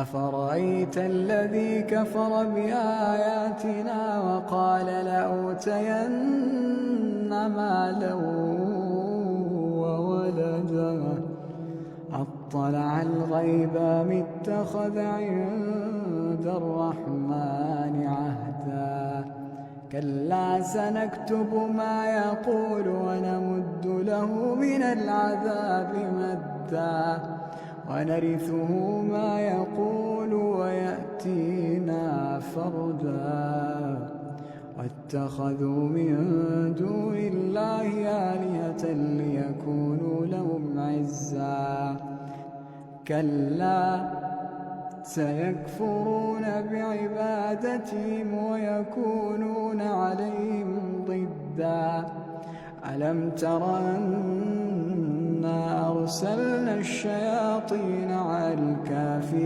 أفرأيت الذي كفر بآياتنا وقال لأوتين مالا وولدا أطلع الغيب أم اتخذ عند الرحمن عهدا كلا سنكتب ما يقول ونمد له من العذاب مدا ونرثه ما يقول ويأتينا فردا واتخذوا من دون الله آلهة ليكونوا لهم عزا كلا سيكفرون بعبادتهم ويكونون عليهم ضدا ألم تر أنا أرسلنا الشياطين على الكافرين